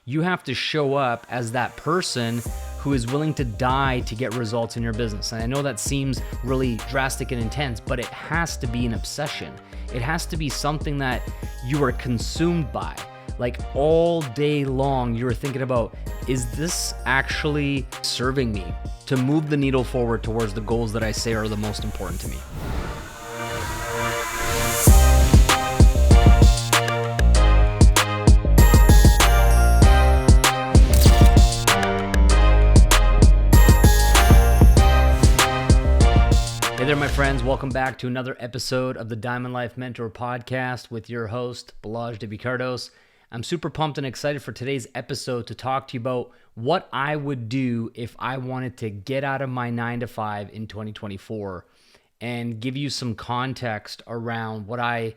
You have to show up as that person who is willing to die to get results in your business. And I know that seems really drastic and intense, but it has to be an obsession. It has to be something that you are consumed by. Like all day long, you're thinking about, is this actually serving me to move the needle forward towards the goals that I say are the most important to me? Hey there, my friends. Welcome back to another episode of the Diamond Life Mentor Podcast with your host, Balazs W Kardos. I'm super pumped and excited for today's episode to talk to you about what I would do if I wanted to get out of my 9-to-5 in 2024 and give you some context around what I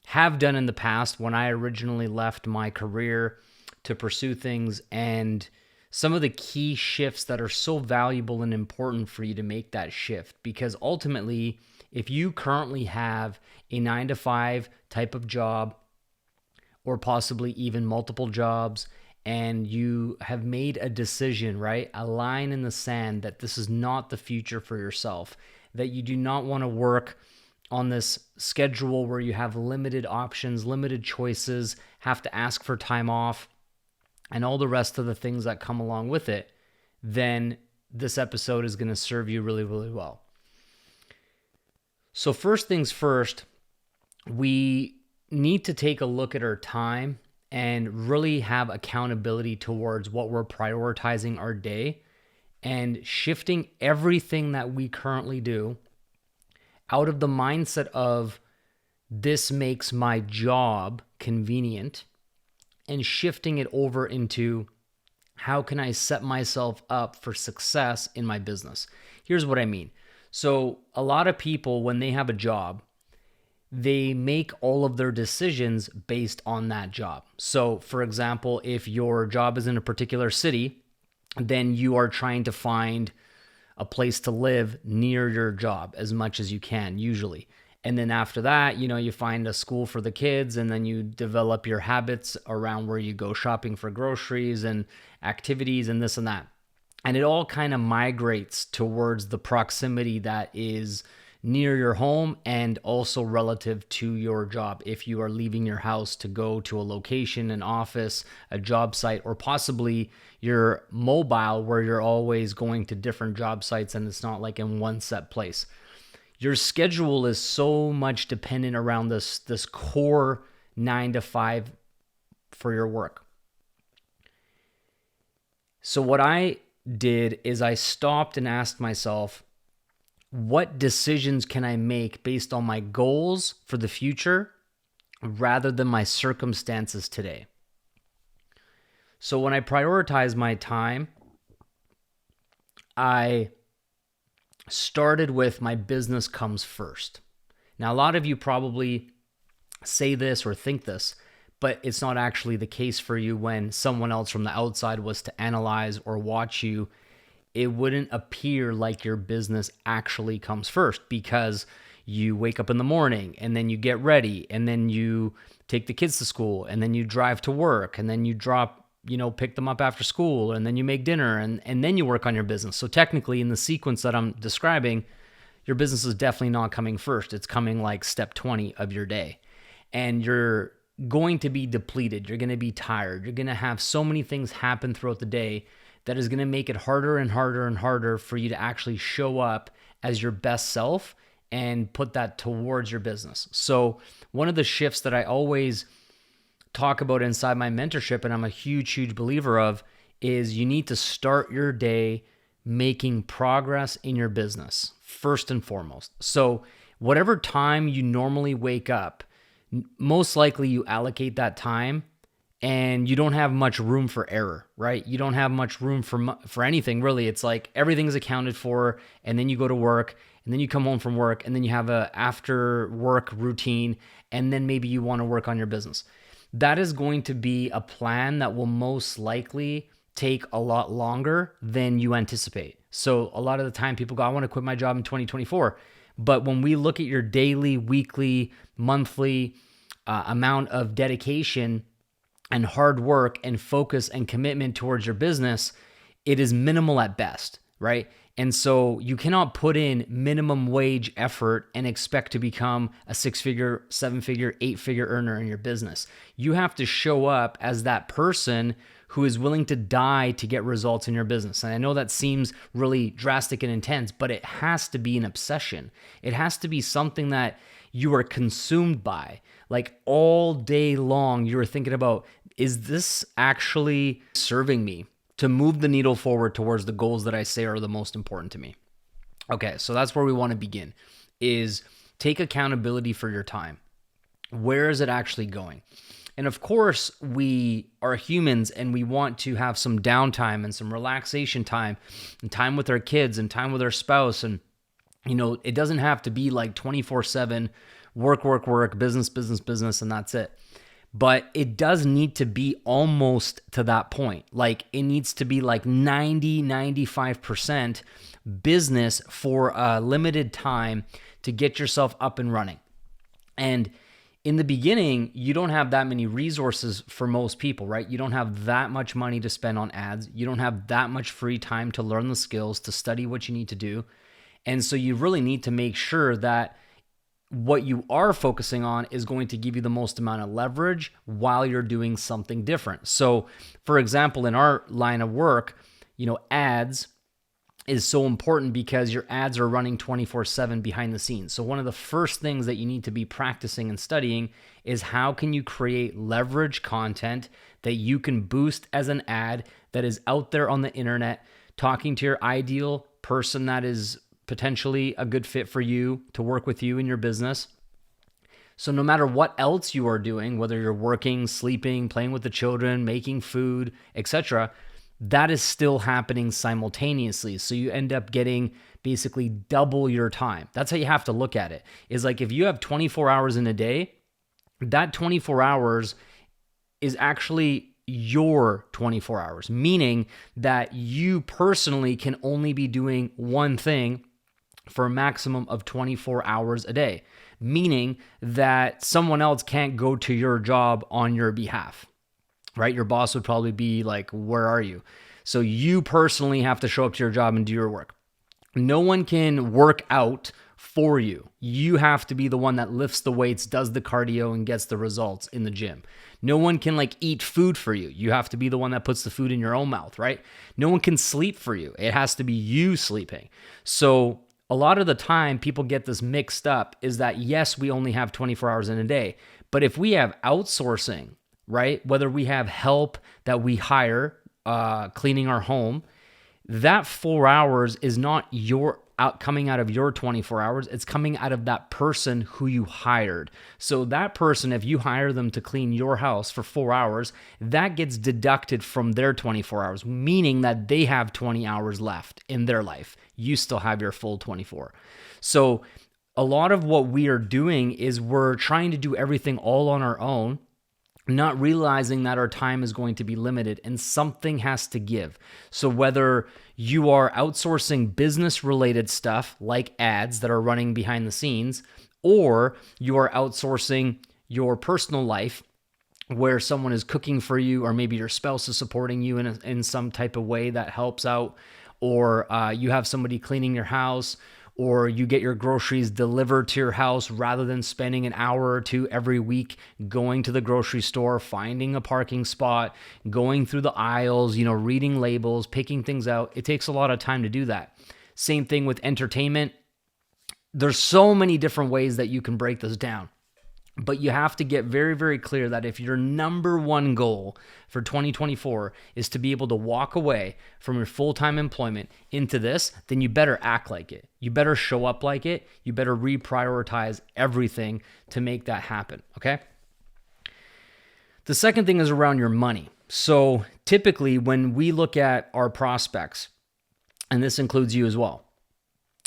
have done in the past when I originally left my career to pursue things and some of the key shifts that are so valuable and important for you to make that shift. Because ultimately, if you currently have a 9-to-5 type of job, or possibly even multiple jobs, and you have made a decision, right? A line in the sand that this is not the future for yourself, that you do not want to work on this schedule where you have limited options, limited choices, have to ask for time off, and all the rest of the things that come along with it, then this episode is going to serve you really, really well. So first things first, we need to take a look at our time and really have accountability towards what we're prioritizing our day and shifting everything that we currently do out of the mindset of this makes my job convenient and shifting it over into how can I set myself up for success in my business. Here's what I mean. So a lot of people, when they have a job, they make all of their decisions based on that job. So for example, if your job is in a particular city, then you are trying to find a place to live near your job as much as you can, usually. And then after that, you find a school for the kids, and then you develop your habits around where you go shopping for groceries and activities and this and that. And it all kind of migrates towards the proximity that is near your home and also relative to your job. If you are leaving your house to go to a location, an office, a job site, or possibly you're mobile where you're always going to different job sites and it's not like in one set place. Your schedule is so much dependent around this core 9-to-5 for your work. So what I did is I stopped and asked myself, what decisions can I make based on my goals for the future rather than my circumstances today? So when I prioritize my time, I started with my business comes first. Now, a lot of you probably say this or think this, but it's not actually the case for you. When someone else from the outside was to analyze or watch you, it wouldn't appear like your business actually comes first, because you wake up in the morning and then you get ready and then you take the kids to school and then you drive to work and then you pick them up after school and then you make dinner and then you work on your business. So technically, in the sequence that I'm describing, your business is definitely not coming first. It's coming like step 20 of your day. And you're going to be depleted. You're going to be tired. You're going to have so many things happen throughout the day that is going to make it harder and harder and harder for you to actually show up as your best self and put that towards your business. So one of the shifts that I always talk about inside my mentorship, and I'm a huge, huge believer of, is you need to start your day making progress in your business first and foremost. So whatever time you normally wake up, most likely you allocate that time and you don't have much room for error, right? You don't have much room for anything, really. It's like everything's accounted for, and then you go to work, and then you come home from work, and then you have a after work routine, and then maybe you want to work on your business. That is going to be a plan that will most likely take a lot longer than you anticipate. So a lot of the time people go, I want to quit my job in 2024. But when we look at your daily, weekly, monthly amount of dedication and hard work and focus and commitment towards your business, it is minimal at best, right? And so you cannot put in minimum wage effort and expect to become a 6-figure, 7-figure, 8-figure earner in your business. You have to show up as that person who is willing to die to get results in your business. And I know that seems really drastic and intense, but it has to be an obsession. It has to be something that you are consumed by. Like all day long, you're thinking about, is this actually serving me to move the needle forward towards the goals that I say are the most important to me? Okay, so that's where we want to begin, is take accountability for your time. Where is it actually going? And of course, we are humans and we want to have some downtime and some relaxation time and time with our kids and time with our spouse. And, it doesn't have to be like 24/7 work, business, and that's it. But it does need to be almost to that point. Like it needs to be like 95% business for a limited time to get yourself up and running. And in the beginning, you don't have that many resources for most people, right? You don't have that much money to spend on ads. You don't have that much free time to learn the skills, to study what you need to do. And so you really need to make sure that what you are focusing on is going to give you the most amount of leverage while you're doing something different. So, for example, in our line of work, ads is so important because your ads are running 24/7 behind the scenes. So one of the first things that you need to be practicing and studying is how can you create leverage content that you can boost as an ad that is out there on the internet, talking to your ideal person that is potentially a good fit for you to work with you in your business. So no matter what else you are doing, whether you're working, sleeping, playing with the children, making food, etc., that is still happening simultaneously. So you end up getting basically double your time. That's how you have to look at it. Is like if you have 24 hours in a day, that 24 hours is actually your 24 hours, meaning that you personally can only be doing one thing for a maximum of 24 hours a day, meaning that someone else can't go to your job on your behalf, right? Your boss would probably be like, where are you? So you personally have to show up to your job and do your work. No one can work out for you. You have to be the one that lifts the weights, does the cardio, and gets the results in the gym. No one can eat food for you. You have to be the one that puts the food in your own mouth, right? No one can sleep for you. It has to be you sleeping. So a lot of the time people get this mixed up, is that yes, we only have 24 hours in a day, but if we have outsourcing, right? Whether we have help that we hire, cleaning our home, that 4 hours is not coming out of your 24 hours. It's coming out of that person who you hired. So that person, if you hire them to clean your house for 4 hours, that gets deducted from their 24 hours, meaning that they have 20 hours left in their life. You still have your full 24. So a lot of what we are doing is we're trying to do everything all on our own, not realizing that our time is going to be limited and something has to give. So whether you are outsourcing business-related stuff like ads that are running behind the scenes, or you are outsourcing your personal life where someone is cooking for you, or maybe your spouse is supporting you in some type of way that helps out, or you have somebody cleaning your house, or you get your groceries delivered to your house rather than spending an hour or two every week going to the grocery store, finding a parking spot, going through the aisles, reading labels, picking things out. It takes a lot of time to do that. Same thing with entertainment. There's so many different ways that you can break this down. But you have to get very, very clear that if your number one goal for 2024 is to be able to walk away from your full-time employment into this, then you better act like it. You better show up like it. You better reprioritize everything to make that happen, okay? The second thing is around your money. So typically when we look at our prospects, and this includes you as well,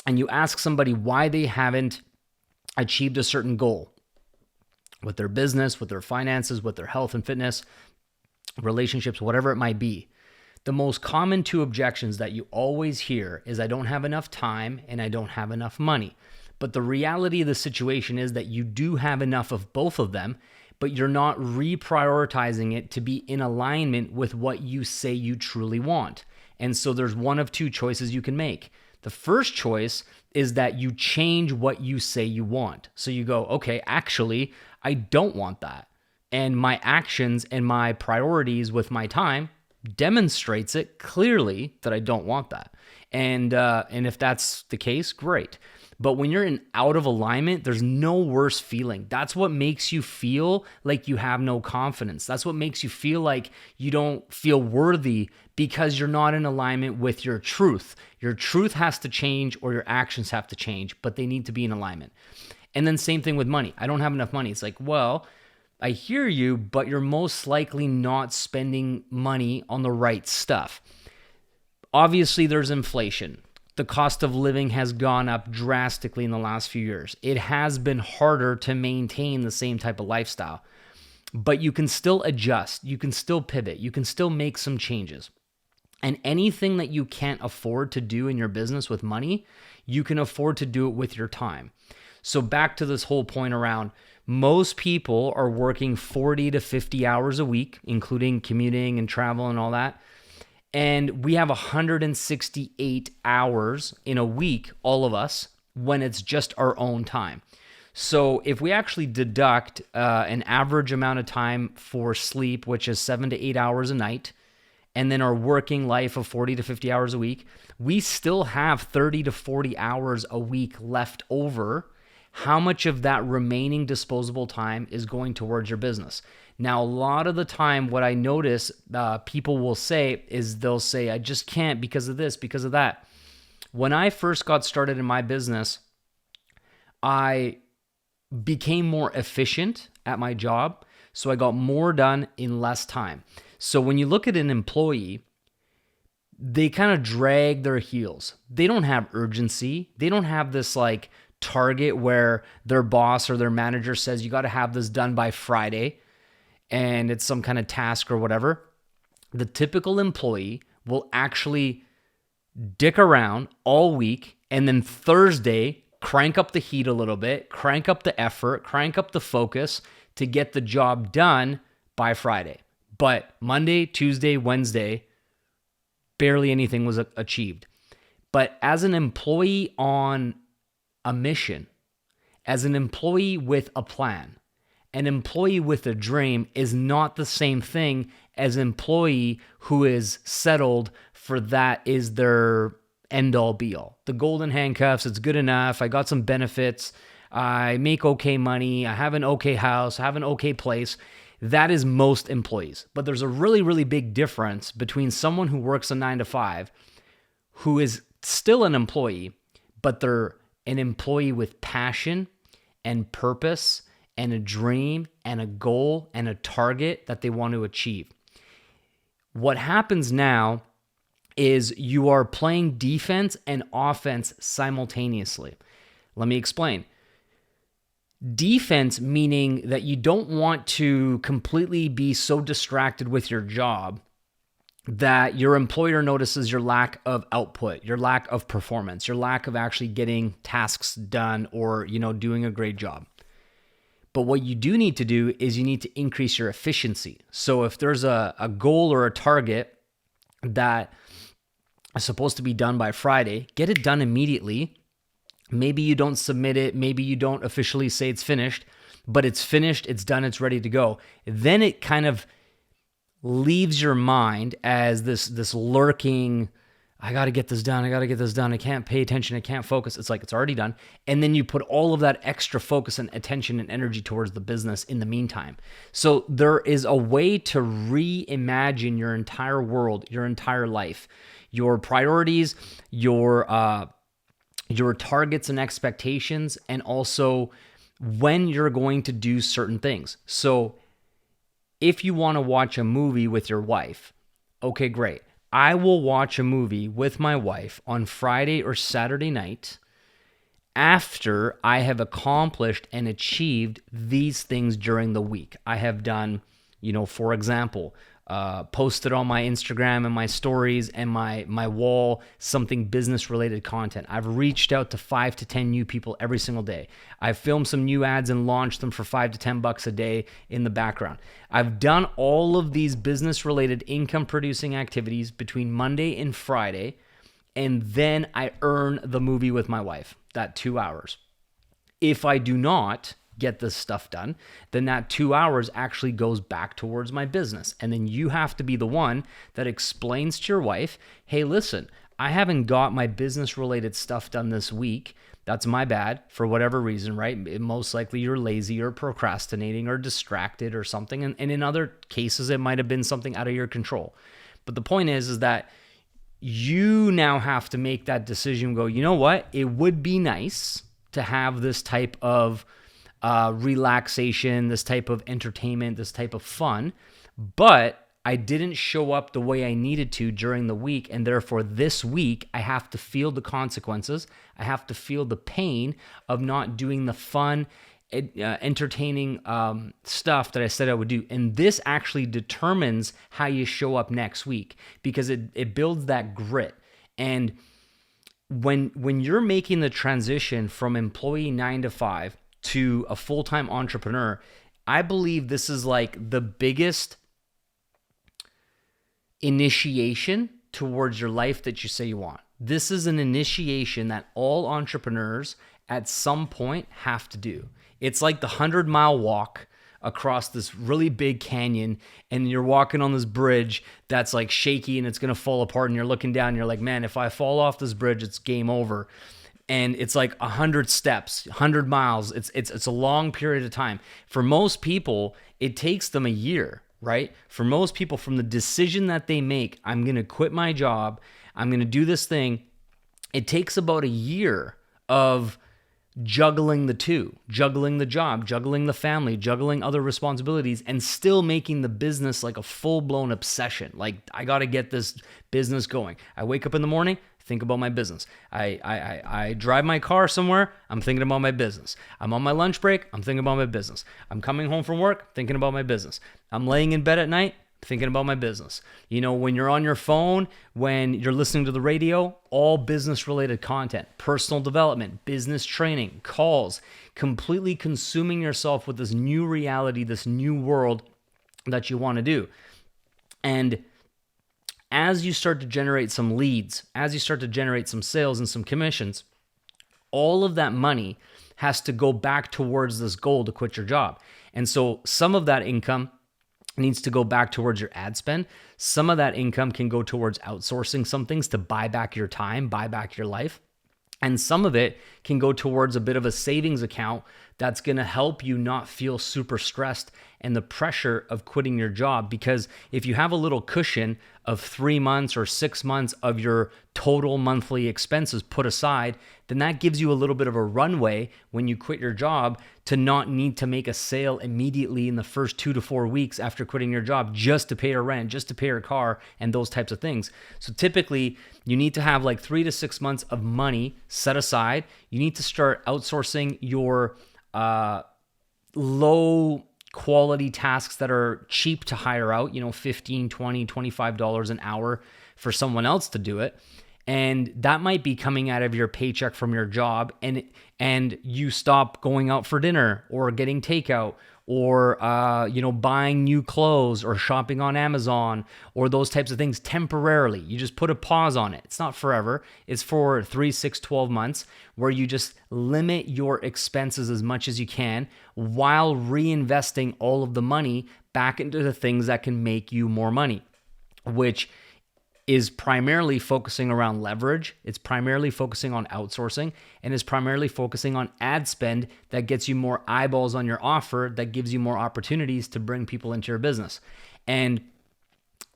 and you ask somebody why they haven't achieved a certain goal, with their business, with their finances, with their health and fitness, relationships, whatever it might be. The most common two objections that you always hear is I don't have enough time and I don't have enough money. But the reality of the situation is that you do have enough of both of them, but you're not reprioritizing it to be in alignment with what you say you truly want. And so there's one of two choices you can make. The first choice is that you change what you say you want. So you go, okay, actually, I don't want that. And my actions and my priorities with my time demonstrates it clearly that I don't want that. And if that's the case, great. But when you're in out of alignment, there's no worse feeling. That's what makes you feel like you have no confidence. That's what makes you feel like you don't feel worthy, because you're not in alignment with your truth. Your truth has to change, or your actions have to change, but they need to be in alignment. And then same thing with money. I don't have enough money. It's like, well, I hear you, but you're most likely not spending money on the right stuff. Obviously, there's inflation. The cost of living has gone up drastically in the last few years. It has been harder to maintain the same type of lifestyle, but you can still adjust. You can still pivot. You can still make some changes. And anything that you can't afford to do in your business with money, you can afford to do it with your time. So back to this whole point around, most people are working 40 to 50 hours a week, including commuting and travel and all that. And we have 168 hours in a week, all of us, when it's just our own time. So if we actually deduct an average amount of time for sleep, which is 7 to 8 hours a night, and then our working life of 40 to 50 hours a week, we still have 30 to 40 hours a week left over. How much of that remaining disposable time is going towards your business? Now, a lot of the time, what I notice people will say is they'll say, I just can't because of this, because of that. When I first got started in my business, I became more efficient at my job, so I got more done in less time. So when you look at an employee, they kind of drag their heels. They don't have urgency. They don't have this like target where their boss or their manager says, you got to have this done by Friday, and it's some kind of task or whatever. The typical employee will actually dick around all week, and then Thursday, crank up the heat a little bit, crank up the effort, crank up the focus to get the job done by Friday. But Monday, Tuesday, Wednesday, barely anything was achieved. But as an employee on a mission, as an employee with a plan, an employee with a dream is not the same thing as an employee who is settled for that is their end all be all. The golden handcuffs, it's good enough. I got some benefits. I make okay money. I have an okay house. I have an okay place. That is most employees. But there's a really, really big difference between someone who works a 9 to 5, who is still an employee, but they're an employee with passion and purpose and a dream and a goal and a target that they want to achieve. What happens now is you are playing defense and offense simultaneously. Let me explain. Defense meaning that you don't want to completely be so distracted with your job that your employer notices your lack of output, your lack of performance, your lack of actually getting tasks done or, doing a great job. But what you do need to do is you need to increase your efficiency. So if there's a goal or a target that is supposed to be done by Friday, get it done immediately. Maybe you don't submit it. Maybe you don't officially say it's finished, but it's finished, it's done, it's ready to go. Then it kind of leaves your mind as this lurking, I got to get this done. I can't pay attention. I can't focus. It's like it's already done. And then you put all of that extra focus and attention and energy towards the business in the meantime. So there is a way to reimagine your entire world, your entire life, your priorities, your targets and expectations, and also when you're going to do certain things. So if you want to watch a movie with your wife, okay, great. I will watch a movie with my wife on Friday or Saturday night after I have accomplished and achieved these things during the week. I have done, for example, posted on my Instagram and my stories and my wall something business related content. I've reached out to 5 to 10 new people every single day. I've filmed some new ads and launched them for $5 to $10 a day in the background. I've done all of these business related income producing activities between Monday and Friday, and then I earn the movie with my wife, that 2 hours. If I do not get this stuff done, then that 2 hours actually goes back towards my business. And then you have to be the one that explains to your wife, hey, listen, I haven't got my business related stuff done this week. That's my bad for whatever reason, right? Most likely you're lazy or procrastinating or distracted or something. And in other cases, it might have been something out of your control. But the point is that you now have to make that decision and go, you know what? It would be nice to have this type of relaxation, this type of entertainment, this type of fun, but I didn't show up the way I needed to during the week, and therefore this week I have to feel the consequences. I have to feel the pain of not doing the fun, entertaining stuff that I said I would do. And this actually determines how you show up next week, because it builds that grit. And when you're making the transition from employee 9 to 5 to a full-time entrepreneur, I believe this is like the biggest initiation towards your life that you say you want. This is an initiation that all entrepreneurs at some point have to do. It's like the 100-mile walk across this really big canyon, and you're walking on this bridge that's like shaky and it's going to fall apart, and you're looking down and you're like, man, if I fall off this bridge, it's game over. And it's like 100 steps, 100 miles. It's a long period of time. For most people, it takes them a year, right? For most people, from the decision that they make, I'm going to quit my job, I'm going to do this thing, it takes about a year of juggling the two, juggling the job, juggling the family, juggling other responsibilities, and still making the business like a full-blown obsession. Like, I got to get this business going. I wake up in the morning, think about my business. I drive my car somewhere, I'm thinking about my business. I'm on my lunch break, I'm thinking about my business. I'm coming home from work, thinking about my business. I'm laying in bed at night, thinking about my business. You know, when you're on your phone, when you're listening to the radio, all business related content, personal development, business training, calls, completely consuming yourself with this new reality, this new world that you want to do. And as you start to generate some leads, as you start to generate some sales and some commissions, all of that money has to go back towards this goal to quit your job. And so some of that income needs to go back towards your ad spend. Some of that income can go towards outsourcing some things to buy back your time, buy back your life. And some of it can go towards a bit of a savings account that's going to help you not feel super stressed and the pressure of quitting your job. Because if you have a little cushion of 3 months or 6 months of your total monthly expenses put aside, then that gives you a little bit of a runway when you quit your job to not need to make a sale immediately in the first 2 to 4 weeks after quitting your job just to pay your rent, just to pay your car, and those types of things. So typically, you need to have like 3 to 6 months of money set aside. You need to start outsourcing your low quality tasks that are cheap to hire out, $15, $20, $25 an hour for someone else to do it. And that might be coming out of your paycheck from your job, and you stop going out for dinner or getting takeout or buying new clothes or shopping on Amazon or those types of things temporarily. You just put a pause on it. It's not forever. It's for 3, 6, 12 months where you just limit your expenses as much as you can while reinvesting all of the money back into the things that can make you more money, which is primarily focusing around leverage. It's primarily focusing on outsourcing, and is primarily focusing on ad spend that gets you more eyeballs on your offer, that gives you more opportunities to bring people into your business. And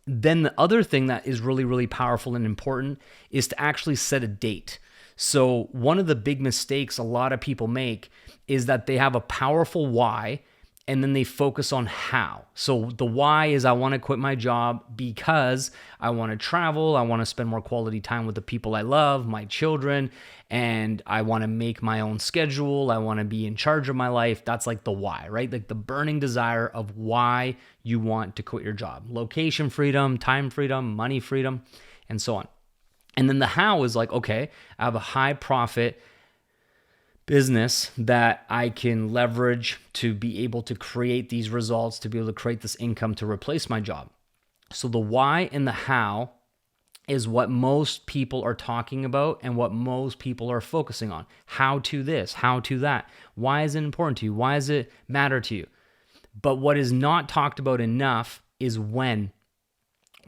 then the other thing that is really, really powerful and important is to actually set a date. So one of the big mistakes a lot of people make is that they have a powerful why and then they focus on how. So the why is I want to quit my job because I want to travel, I want to spend more quality time with the people I love, my children, and I want to make my own schedule, I want to be in charge of my life. That's like the why, right? Like the burning desire of why you want to quit your job. Location freedom, time freedom, money freedom, and so on. And then the how is like, okay, I have a high profit business that I can leverage to be able to create these results, to be able to create this income to replace my job. So the why and the how is what most people are talking about and what most people are focusing on. How to this, how to that. Why is it important to you? Why does it matter to you? But what is not talked about enough is when.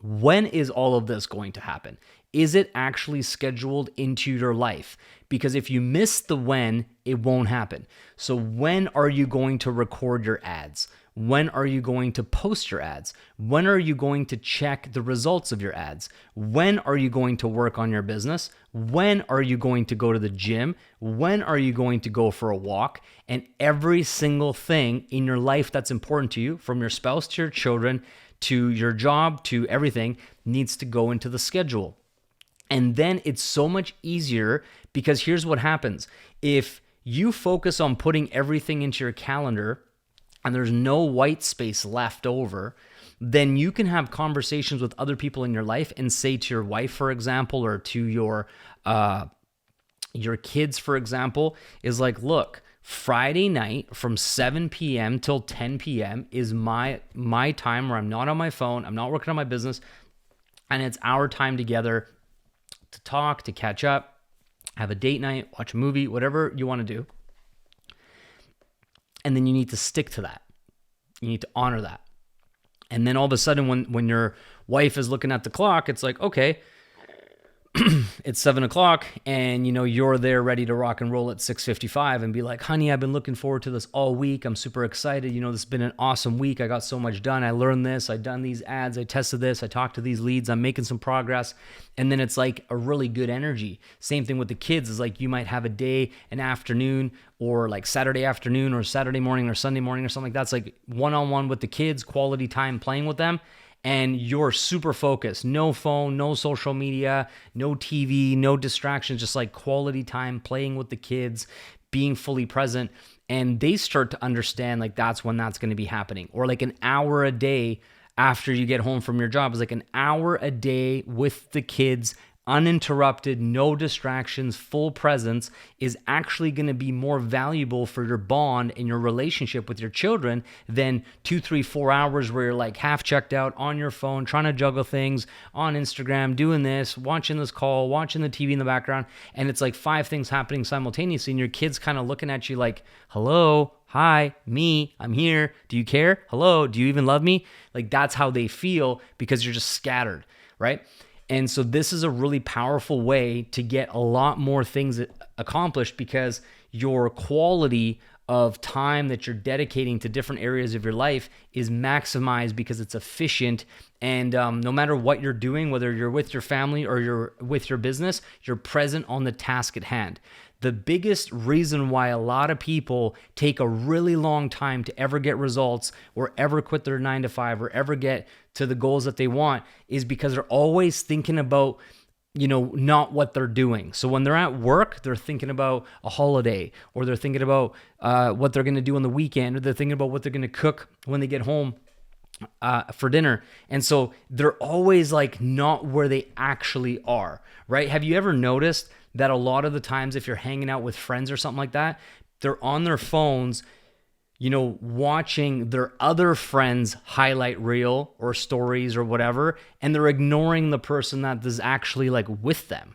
When is all of this going to happen? Is it actually scheduled into your life? Because if you miss the when, it won't happen. So when are you going to record your ads? When are you going to post your ads? When are you going to check the results of your ads? When are you going to work on your business? When are you going to go to the gym? When are you going to go for a walk? And every single thing in your life that's important to you, from your spouse to your children, to your job, to everything, needs to go into the schedule. And then it's so much easier because here's what happens. If you focus on putting everything into your calendar and there's no white space left over, then you can have conversations with other people in your life and say to your wife, for example, or to your kids, for example, is like, look, Friday night from 7 p.m. till 10 p.m. is my time where I'm not on my phone, I'm not working on my business, and it's our time together to talk, to catch up, have a date night, watch a movie, whatever you want to do. And then you need to stick to that. You need to honor that. And then all of a sudden when your wife is looking at the clock, it's like, okay, it's 7:00 and you're there ready to rock and roll at 6:55 and be like, honey, I've been looking forward to this all week. I'm super excited. This has been an awesome week. I got so much done. I learned this. I done these ads. I tested this. I talked to these leads. I'm making some progress. And then it's like a really good energy. Same thing with the kids is like you might have a day, an afternoon, or like Saturday afternoon or Saturday morning or Sunday morning or something like that. It's like one-on-one with the kids, quality time playing with them. And you're super focused. No phone, no social media, no TV, no distractions, just like quality time playing with the kids, being fully present. And they start to understand like that's when that's going to be happening. Or like an hour a day after you get home from your job is like an hour a day with the kids, uninterrupted, no distractions, full presence is actually going to be more valuable for your bond and your relationship with your children than 2, 3, 4 hours where you're like half checked out on your phone, trying to juggle things on Instagram, doing this, watching this call, watching the TV in the background. And it's like 5 things happening simultaneously. And your kid's kind of looking at you like, hello, hi, me, I'm here. Do you care? Hello, do you even love me? Like that's how they feel because you're just scattered, right? And so this is a really powerful way to get a lot more things accomplished because your quality of time that you're dedicating to different areas of your life is maximized because it's efficient. And no matter what you're doing, whether you're with your family or you're with your business, you're present on the task at hand. The biggest reason why a lot of people take a really long time to ever get results or ever quit their 9 to 5 or ever get to the goals that they want is because they're always thinking about, not what they're doing. So when they're at work, they're thinking about a holiday or they're thinking about what they're going to do on the weekend or they're thinking about what they're going to cook when they get home for dinner. And so they're always like not where they actually are, right? Have you ever noticed that a lot of the times if you're hanging out with friends or something like that, they're on their phones, watching their other friends' highlight reel or stories or whatever, and they're ignoring the person that is actually like with them.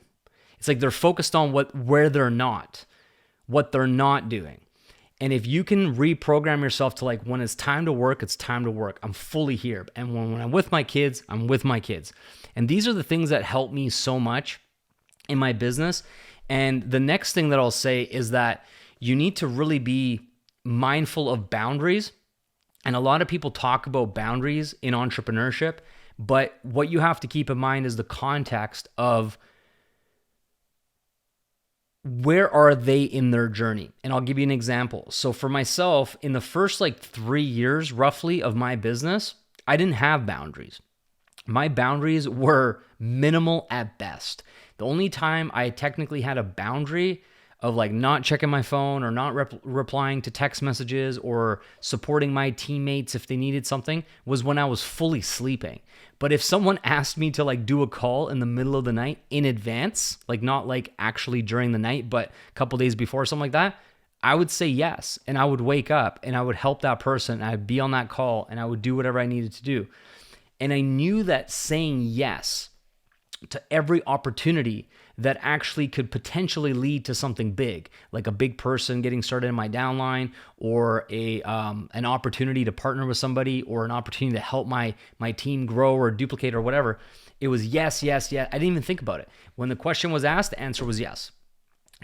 It's like they're focused on where they're not, what they're not doing. And if you can reprogram yourself to like, when it's time to work, it's time to work. I'm fully here. And when I'm with my kids, I'm with my kids. And these are the things that help me so much in my business. And the next thing that I'll say is that you need to really be mindful of boundaries. And a lot of people talk about boundaries in entrepreneurship, but what you have to keep in mind is the context of where are they in their journey? And I'll give you an example. So for myself, in the first like 3 years roughly of my business, I didn't have boundaries. My boundaries were minimal at best. The only time I technically had a boundary of like not checking my phone or not replying to text messages or supporting my teammates if they needed something was when I was fully sleeping. But if someone asked me to like do a call in the middle of the night in advance, like not like actually during the night, but a couple days before or something like that, I would say yes. And I would wake up and I would help that person. I'd be on that call and I would do whatever I needed to do. And I knew that saying yes to every opportunity that actually could potentially lead to something big, like a big person getting started in my downline, or an opportunity to partner with somebody, or an opportunity to help my team grow or duplicate or whatever. It was yes, yes, yes. I didn't even think about it. When the question was asked, the answer was yes.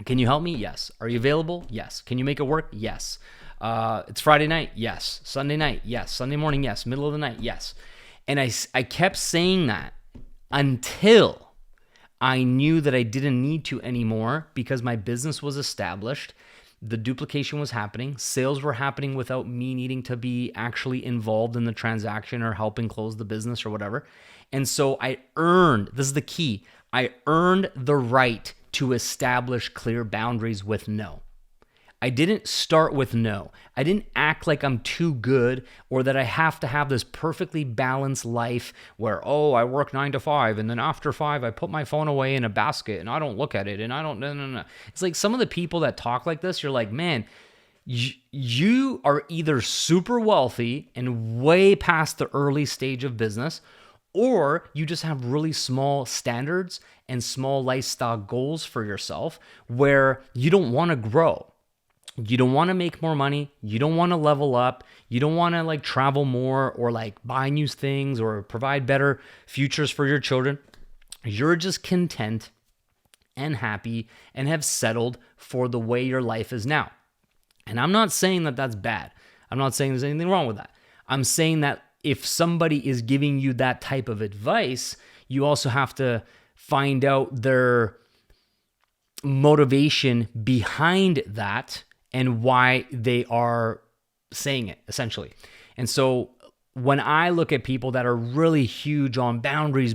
Can you help me? Yes. Are you available? Yes. Can you make it work? Yes. It's Friday night? Yes. Sunday night? Yes. Sunday morning? Yes. Middle of the night? Yes. And I kept saying that until I knew that I didn't need to anymore because my business was established. The duplication was happening. Sales were happening without me needing to be actually involved in the transaction or helping close the business or whatever. And so I earned, this is the key, I earned the right to establish clear boundaries with no. I didn't start with no. I didn't act like I'm too good or that I have to have this perfectly balanced life where, I work 9 to 5 and then after 5, I put my phone away in a basket and I don't look at it and I don't, no. It's like some of the people that talk like this, you're like, man, you are either super wealthy and way past the early stage of business, or you just have really small standards and small lifestyle goals for yourself where you don't want to grow. You don't want to make more money. You don't want to level up. You don't want to like travel more or like buy new things or provide better futures for your children. You're just content and happy and have settled for the way your life is now. And I'm not saying that that's bad. I'm not saying there's anything wrong with that. I'm saying that if somebody is giving you that type of advice, you also have to find out their motivation behind that and why they are saying it, essentially. And so when I look at people that are really huge on boundaries,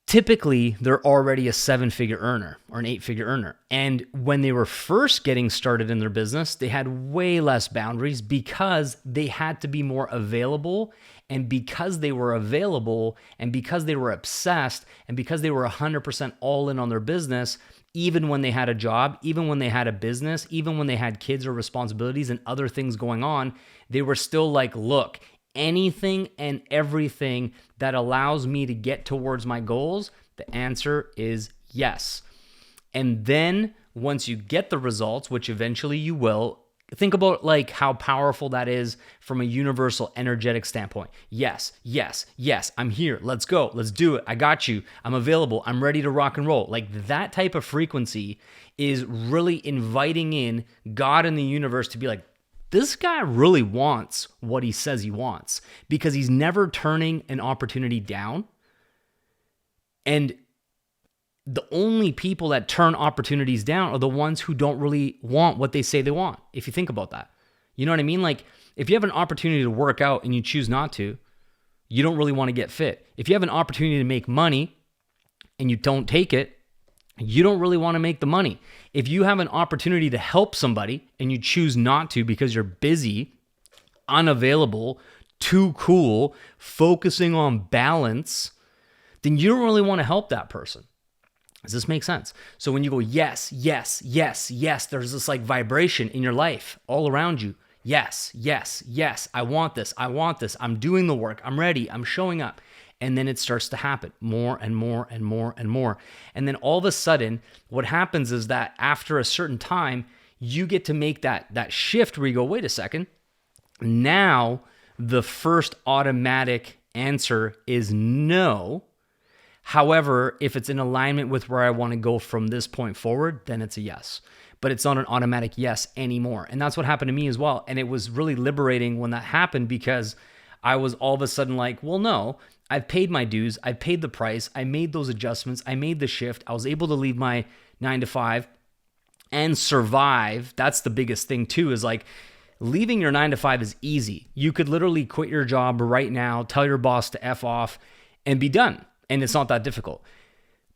typically they're already a 7-figure earner or an 8-figure earner. And when they were first getting started in their business, they had way less boundaries because they had to be more available. And because they were available and because they were obsessed and because they were 100% all in on their business, even when they had a job, even when they had a business, even when they had kids or responsibilities and other things going on, they were still like, look, anything and everything that allows me to get towards my goals, the answer is yes. And then once you get the results, which eventually you will, think about like how powerful that is from a universal energetic standpoint. Yes, yes, yes, I'm here. Let's go. Let's do it. I got you. I'm available. I'm ready to rock and roll. Like that type of frequency is really inviting in God and the universe to be like, this guy really wants what he says he wants because he's never turning an opportunity down. And the only people that turn opportunities down are the ones who don't really want what they say they want, if you think about that. You know what I mean? Like, if you have an opportunity to work out and you choose not to, you don't really want to get fit. If you have an opportunity to make money and you don't take it, you don't really want to make the money. If you have an opportunity to help somebody and you choose not to because you're busy, unavailable, too cool, focusing on balance, then you don't really want to help that person. Does this make sense? So when you go, yes, yes, yes, yes, there's this like vibration in your life all around you. Yes, yes, yes, I want this. I'm doing the work. I'm ready. I'm showing up. And then it starts to happen more and more and more and more. And then all of a sudden, what happens is that after a certain time, you get to make that shift where you go, wait a second. Now, the first automatic answer is no. However, if it's in alignment with where I want to go from this point forward, then it's a yes. But it's not an automatic yes anymore. And that's what happened to me as well. And it was really liberating when that happened because I was all of a sudden like, well, no, I've paid my dues. I paid the price. I made those adjustments. I made the shift. I was able to leave my 9 to 5 and survive. That's the biggest thing too, is like leaving your 9 to 5 is easy. You could literally quit your job right now, tell your boss to F off and be done. And it's not that difficult.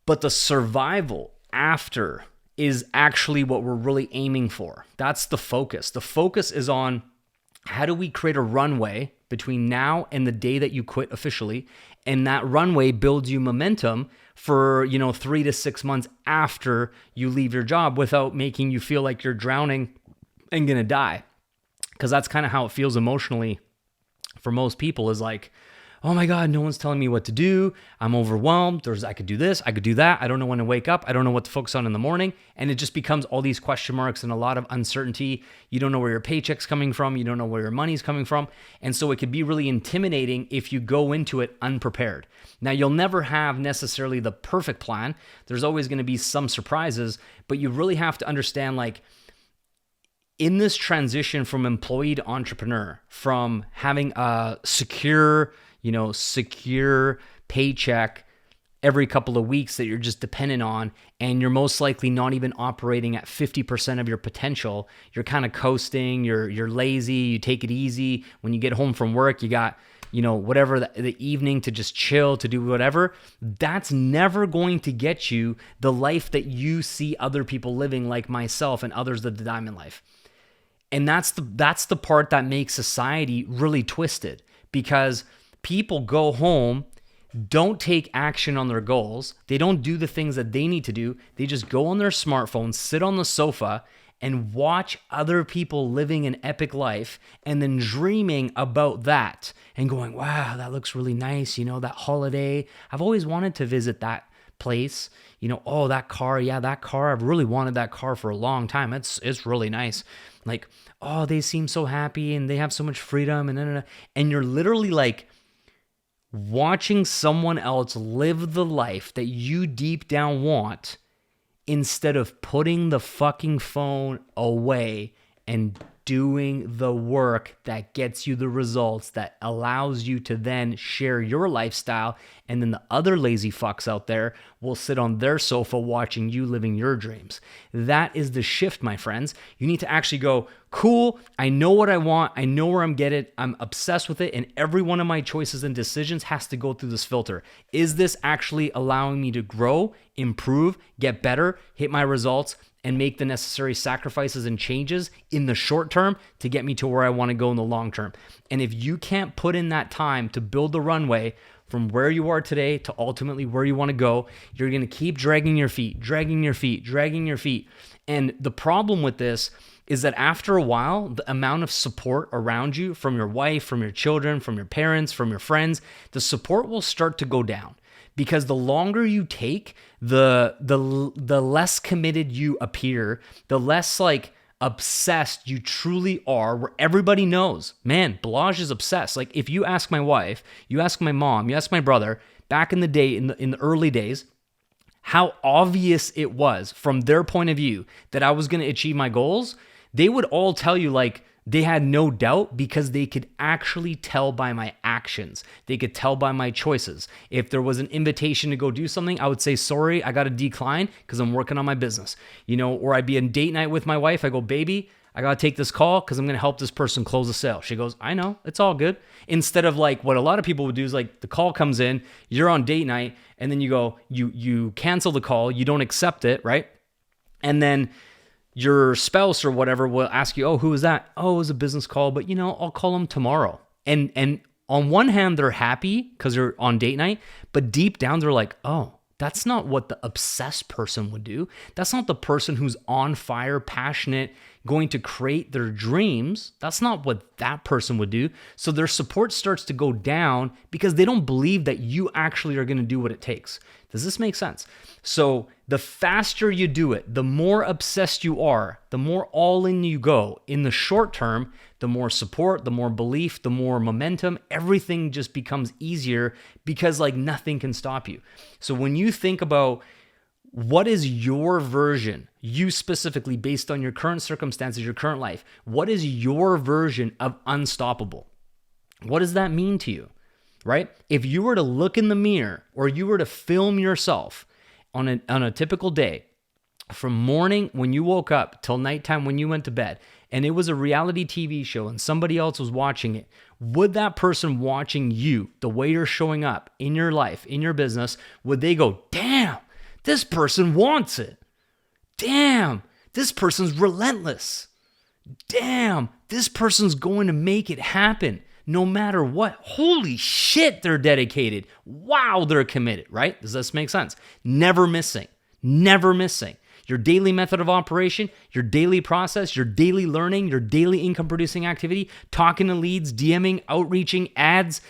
But the survival after is actually what we're really aiming for. That's the focus. The focus is on how do we create a runway between now and the day that you quit officially, and that runway builds you momentum for 3 to 6 months after you leave your job without making you feel like you're drowning and gonna die. Because that's kind of how it feels emotionally for most people, is like, oh my God, no one's telling me what to do. I'm overwhelmed. I could do this, I could do that. I don't know when to wake up. I don't know what to focus on in the morning. And it just becomes all these question marks and a lot of uncertainty. You don't know where your paycheck's coming from. You don't know where your money's coming from. And so it could be really intimidating if you go into it unprepared. Now, you'll never have necessarily the perfect plan. There's always going to be some surprises, but you really have to understand, like, in this transition from employee to entrepreneur, from having a secure paycheck every couple of weeks that you're just dependent on, and you're most likely not even operating at 50% of your potential. You're kind of coasting, you're lazy, you take it easy. When you get home from work, you got, whatever the evening to just chill, to do whatever. That's never going to get you the life that you see other people living, like myself and others, the diamond life. And that's the part that makes society really twisted, because people go home, don't take action on their goals. They don't do the things that they need to do. They just go on their smartphone, sit on the sofa, and watch other people living an epic life, and then dreaming about that and going, wow, that looks really nice. That holiday, I've always wanted to visit that place. Oh, that car. Yeah, that car. I've really wanted that car for a long time. It's really nice. Like, oh, they seem so happy and they have so much freedom, and you're literally like watching someone else live the life that you deep down want, instead of putting the fucking phone away and doing the work that gets you the results, that allows you to then share your lifestyle. And then the other lazy fucks out there will sit on their sofa watching you living your dreams. That is the shift, my friends. You need to actually go, cool, I know what I want. I know where I'm getting. I'm obsessed with it. And every one of my choices and decisions has to go through this filter. Is this actually allowing me to grow, improve, get better, hit my results, and make the necessary sacrifices and changes in the short term to get me to where I want to go in the long term? And if you can't put in that time to build the runway from where you are today to ultimately where you want to go, you're going to keep dragging your feet. And the problem with this is that after a while, the amount of support around you from your wife, from your children, from your parents, from your friends, the support will start to go down. Because the longer you take, the less committed you appear, the less like obsessed you truly are, where everybody knows, man, Balazs is obsessed. Like, if you ask my wife, you ask my mom, you ask my brother, back in the day, in the early days, how obvious it was from their point of view that I was going to achieve my goals, they would all tell you, like, they had no doubt, because they could actually tell by my actions. They could tell by my choices. If there was an invitation to go do something, I would say, sorry, I got to decline because I'm working on my business. Or I'd be in date night with my wife. I go, baby, I got to take this call because I'm going to help this person close a sale. She goes, I know, it's all good. Instead of like what a lot of people would do is, like, the call comes in, you're on date night, and then you go, you cancel the call, you don't accept it, right? And then your spouse or whatever will ask you, oh, who is that? Oh, it was a business call, but I'll call them tomorrow. And on one hand, they're happy because they're on date night, but deep down they're like, oh, that's not what the obsessed person would do. That's not the person who's on fire, passionate, going to create their dreams. That's not what that person would do. So their support starts to go down because they don't believe that you actually are going to do what it takes. Does this make sense? So the faster you do it, the more obsessed you are, the more all in you go. In the short term, the more support, the more belief, the more momentum, everything just becomes easier because like nothing can stop you. So when you think about what is your version, you specifically based on your current circumstances, your current life, what is your version of unstoppable? What does that mean to you? right? If you were to look in the mirror or you were to film yourself on a typical day, from morning when you woke up till nighttime when you went to bed, and it was a reality TV show and somebody else was watching it, would that person watching you, the way you're showing up in your life, in your business, would they go, damn, this person wants it. Damn, this person's relentless. Damn, this person's going to make it happen no matter what. Holy shit, they're dedicated. Wow, they're committed, right? Does this make sense? Never missing. Never missing. Your daily method of operation, your daily process, your daily learning, your daily income producing activity, talking to leads, DMing, outreaching, ads,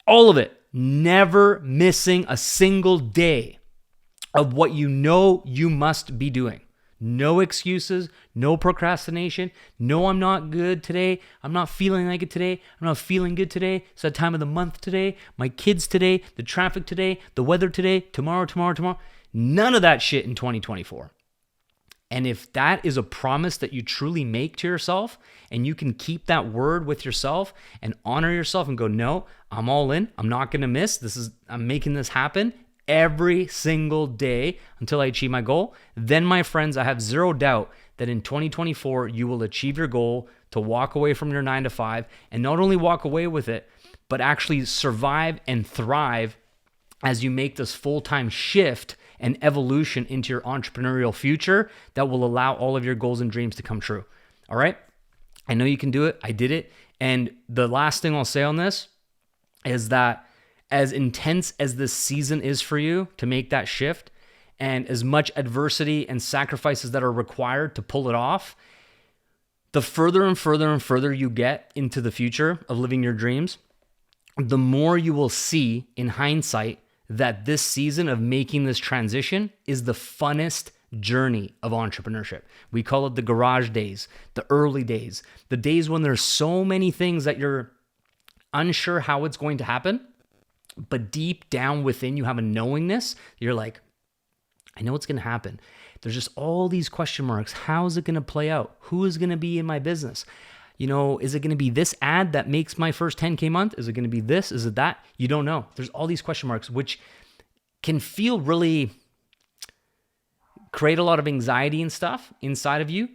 all of it. Never missing a single day of what you know you must be doing. No excuses, no procrastination. No, I'm not good today. I'm not feeling like it today. I'm not feeling good today. It's that time of the month today. My kids today, the traffic today, the weather today, tomorrow. None of that shit in 2024. And if that is a promise that you truly make to yourself and you can keep that word with yourself and honor yourself and go, no, I'm all in. I'm not going to miss. I'm making this happen every single day until I achieve my goal. Then, my friends, I have zero doubt that in 2024, you will achieve your goal to walk away from your 9-to-5 and not only walk away with it, but actually survive and thrive as you make this full-time shift and evolution into your entrepreneurial future that will allow all of your goals and dreams to come true. All right? I know you can do it. I did it. And the last thing I'll say on this is that as intense as this season is for you to make that shift, and as much adversity and sacrifices that are required to pull it off, the further and further and further you get into the future of living your dreams, the more you will see in hindsight that this season of making this transition is the funnest journey of entrepreneurship. We call it the garage days, the early days, the days when there's so many things that you're unsure how it's going to happen, but deep down within you have a knowingness. You're like, I know it's going to happen. There's just all these question marks. How is it going to play out? Who is going to be in my business? You know, is it going to be this ad that makes my first 10K month? Is it going to be this? Is it that? You don't know. There's all these question marks, which can feel really create a lot of anxiety and stuff inside of you.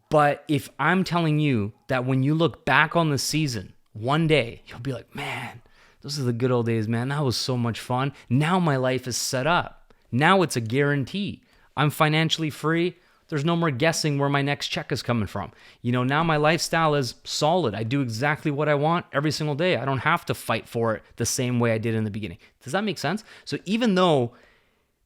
But if I'm telling you that when you look back on the season, one day, you'll be like, man, those are the good old days, man. That was so much fun. Now my life is set up. Now it's a guarantee. I'm financially free. There's no more guessing where my next check is coming from. You know, now my lifestyle is solid. I do exactly what I want every single day. I don't have to fight for it the same way I did in the beginning. Does that make sense? So even though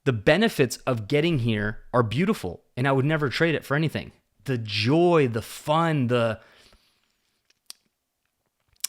the benefits of getting here are beautiful, and I would never trade it for anything, the joy, the fun, the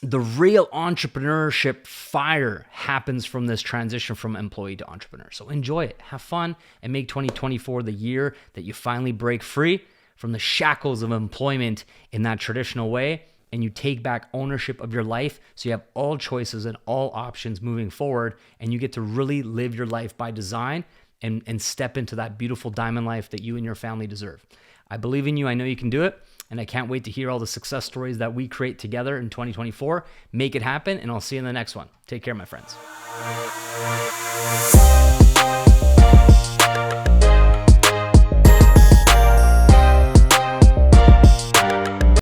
real entrepreneurship fire happens from this transition from employee to entrepreneur. So enjoy it, have fun, and make 2024 the year that you finally break free from the shackles of employment in that traditional way, and you take back ownership of your life so you have all choices and all options moving forward, and you get to really live your life by design and step into that beautiful diamond life that you and your family deserve. I believe in you. I know you can do it. And I can't wait to hear all the success stories that we create together in 2024. Make it happen, and I'll see you in the next one. Take care, my friends.